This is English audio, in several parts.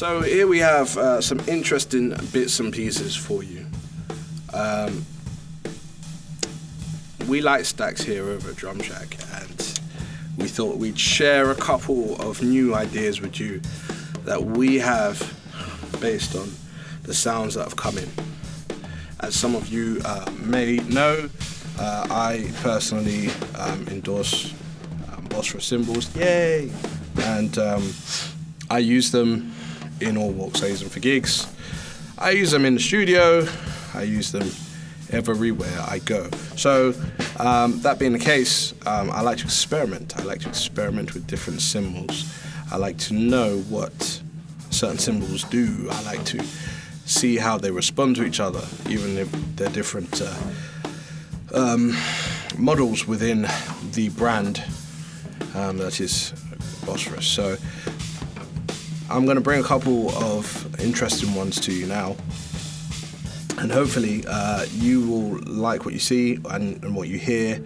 So here we have some interesting bits and pieces for you. We like stacks here over at Drumshack, and we thought we'd share a couple of new ideas with you that we have based on the sounds that have come in. As some of you may know, I personally endorse Bosphorus cymbals, yay! And I use them in all walks. I use them for gigs, I use them in the studio, I use them everywhere I go. So that being the case, I like to experiment. I like to experiment with different cymbals. I like to know what certain cymbals do. I like to see how they respond to each other, even if they're different models within the brand that is Bosphorus. So I'm going to bring a couple of interesting ones to you now, and hopefully you will like what you see and what you hear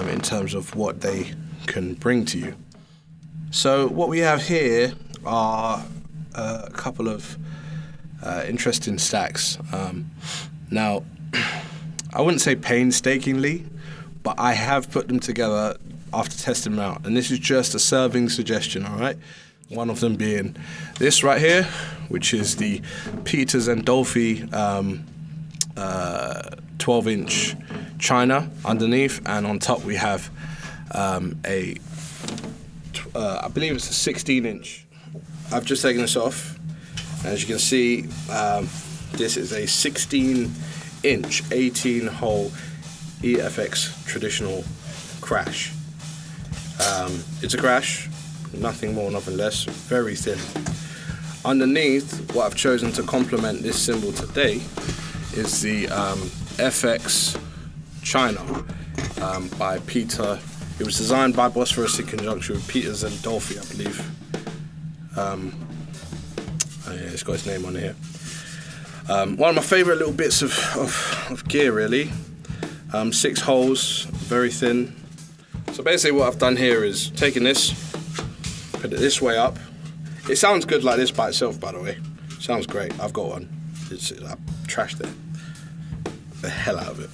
in terms of what they can bring to you. So what we have here are a couple of interesting stacks. Now, I wouldn't say painstakingly, but I have put them together after testing them out, and this is just a serving suggestion, all right? One of them being this right here, which is the Peter Zandolfi 12-inch China underneath, and on top we have I believe it's a 16-inch. I've just taken this off. As you can see, this is a 16-inch, 18-hole EFX traditional crash. It's a crash, nothing more, nothing less, very thin. Underneath, what I've chosen to complement this cymbal today is the FX China by Peter. It was designed by Bosphorus in conjunction with Peter Zandolfi, I believe. Yeah, it's got his name on here. One of my favourite little bits of gear, really. 6 holes, very thin. So basically what I've done here is taken this, put it this way up. It sounds good like this by itself, by the way. Sounds great. I've got one. I trashed it. The hell out of it.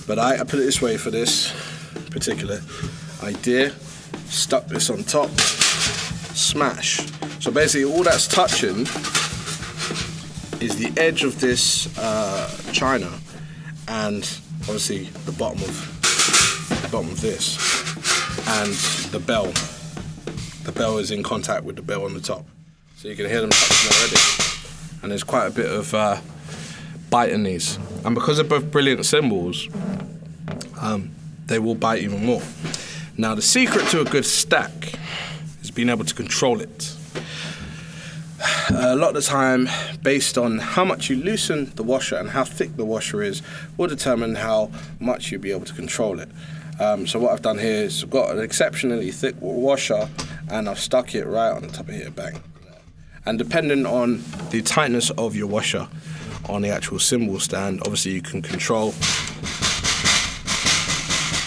But I put it this way for this particular idea. Stuck this on top. Smash. So basically all that's touching is the edge of this China and obviously the bottom of this, and the bell. The bell is in contact with the bell on the top, so you can hear them touching already. And there's quite a bit of bite in these, and because they're both brilliant cymbals, they will bite even more. Now the secret to a good stack is being able to control it. A lot of the time, based on how much you loosen the washer and how thick the washer is, will determine how much you'll be able to control it. So what I've done here is I've got an exceptionally thick washer, and I've stuck it right on the top of here, bang. And depending on the tightness of your washer on the actual cymbal stand, obviously you can control.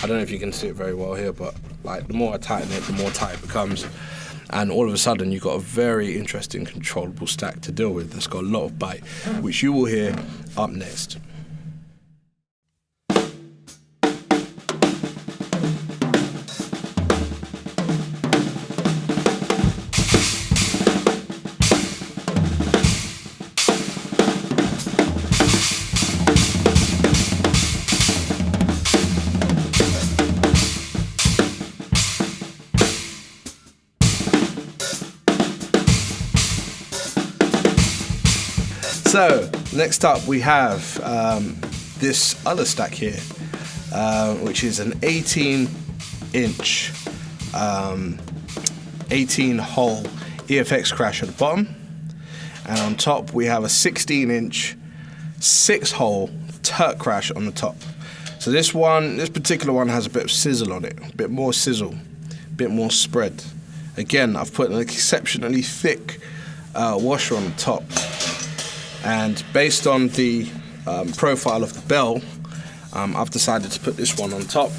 I don't know if you can see it very well here, but like the more I tighten it, the more tight it becomes. And all of a sudden you've got a very interesting controllable stack to deal with that's got a lot of bite, which you will hear up next. So, next up we have this other stack here, which is an 18-inch, 18-hole EFX crash at the bottom, and on top we have a 16-inch, 6-hole Turk crash on the top. So this particular one has a bit of sizzle on it, a bit more sizzle, a bit more spread. Again, I've put an exceptionally thick washer on the top. And based on the profile of the bell, I've decided to put this one on top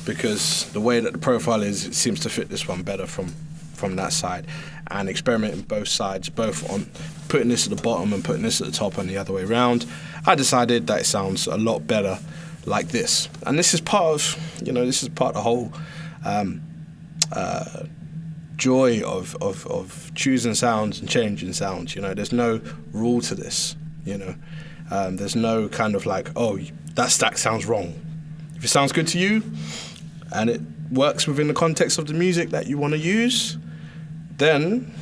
because the way that the profile is, it seems to fit this one better from from that side and experimenting both sides, both on putting this at the bottom and putting this at the top and the other way around. I decided that it sounds a lot better like this. And this is part of, this is part of the whole joy of choosing sounds and changing sounds. There's no rule to this. There's no kind of like, oh, that stack sounds wrong. If it sounds good to you and it works within the context of the music that you want to use, then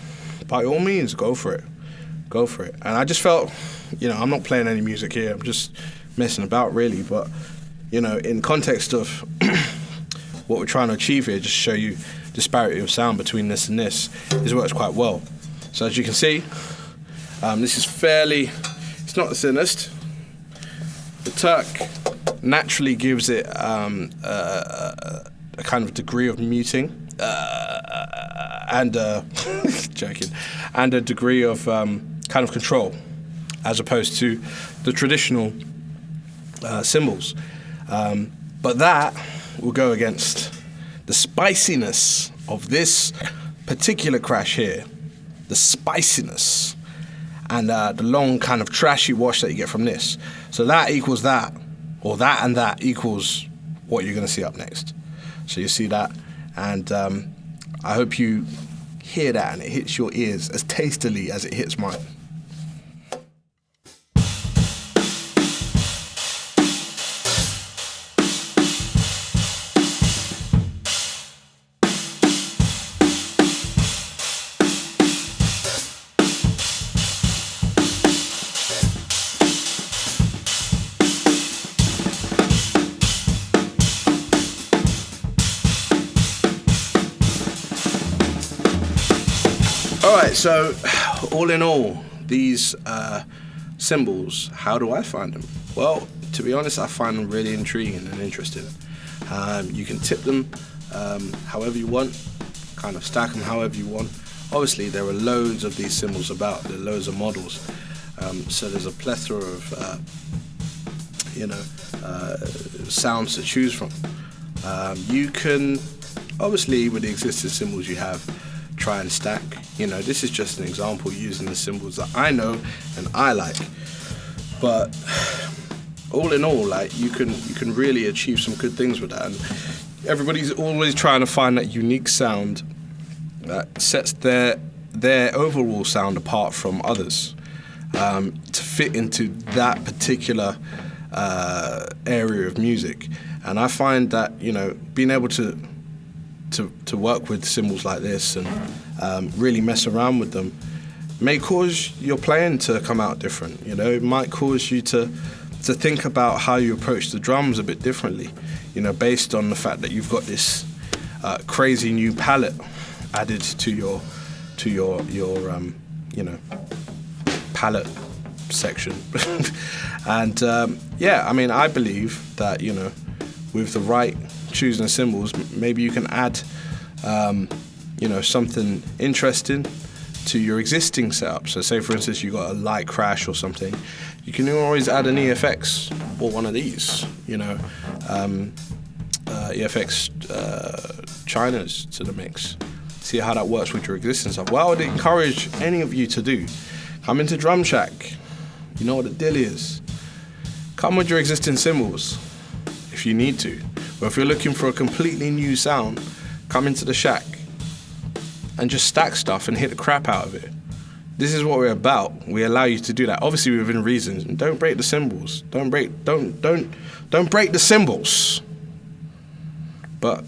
by all means, go for it. And I just felt, I'm not playing any music here. I'm just messing about really. But, in context of what we're trying to achieve here, just show you disparity of sound between this and this, this works quite well. So as you can see, this is it's not the thinnest. The Turk naturally gives it a kind of degree of muting and joking, and a degree of kind of control, as opposed to the traditional cymbals. But that will go against the spiciness of this particular crash here, the spiciness, and the long kind of trashy wash that you get from this. So that equals that, or that and that equals what you're going to see up next. So you see that, and I hope you hear that and it hits your ears as tastily as it hits mine. Alright, so all in all, these cymbals, how do I find them? Well, to be honest, I find them really intriguing and interesting. You can tip them however you want, kind of stack them however you want. Obviously, there are loads of these cymbals about, there are loads of models. So there's a plethora of, sounds to choose from. You can, obviously, with the existing cymbals you have, try and stack. This is just an example using the cymbals that I know and I like. But all in all, you can really achieve some good things with that. And everybody's always trying to find that unique sound that sets their overall sound apart from others, to fit into that particular area of music. And I find that being able to work with cymbals like this and really mess around with them may cause your playing to come out different. It might cause you to think about how you approach the drums a bit differently, based on the fact that you've got this crazy new palette added to your palette section. And I believe that with the right choosing cymbals, maybe you can add something interesting to your existing setup. So say for instance you got a light crash or something, you can always add an EFX or one of these, EFX Chinas to the mix. See how that works with your existing stuff. What I would encourage any of you to do, come into Drumshack. You know what the deal is. Come with your existing cymbals if you need to. Or if you're looking for a completely new sound, come into the shack and just stack stuff and hit the crap out of it. This is what we're about. We allow you to do that, obviously within reason. And don't break the cymbals. Don't break the cymbals. But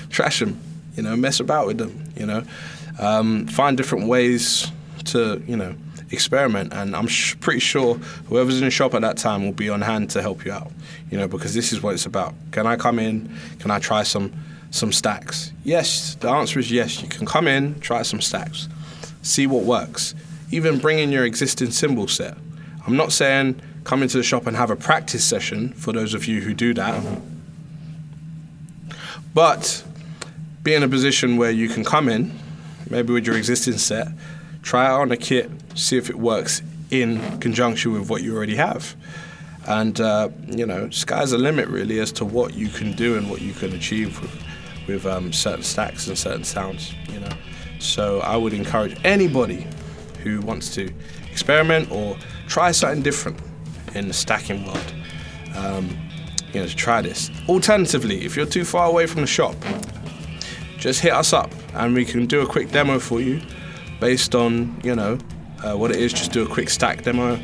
trash them. Mess about with them. Find different ways to experiment, and I'm pretty sure whoever's in the shop at that time will be on hand to help you out, because this is what it's about. Can I come in? Can I try some stacks? Yes, the answer is yes. You can come in, try some stacks, see what works. Even bring in your existing cymbal set. I'm not saying come into the shop and have a practice session for those of you who do that, but be in a position where you can come in, maybe with your existing set, try it on a kit, see if it works in conjunction with what you already have. And, sky's the limit really as to what you can do and what you can achieve with certain stacks and certain sounds, So I would encourage anybody who wants to experiment or try something different in the stacking world, to try this. Alternatively, if you're too far away from the shop, just hit us up and we can do a quick demo for you based on, what it is. Just do a quick stack demo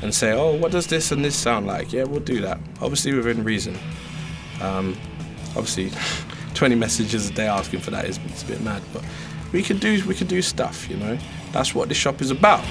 and say, oh, what does this and this sound like? Yeah, we'll do that. Obviously within reason. Obviously 20 messages a day asking for that is a bit mad, but we could do stuff, That's what this shop is about.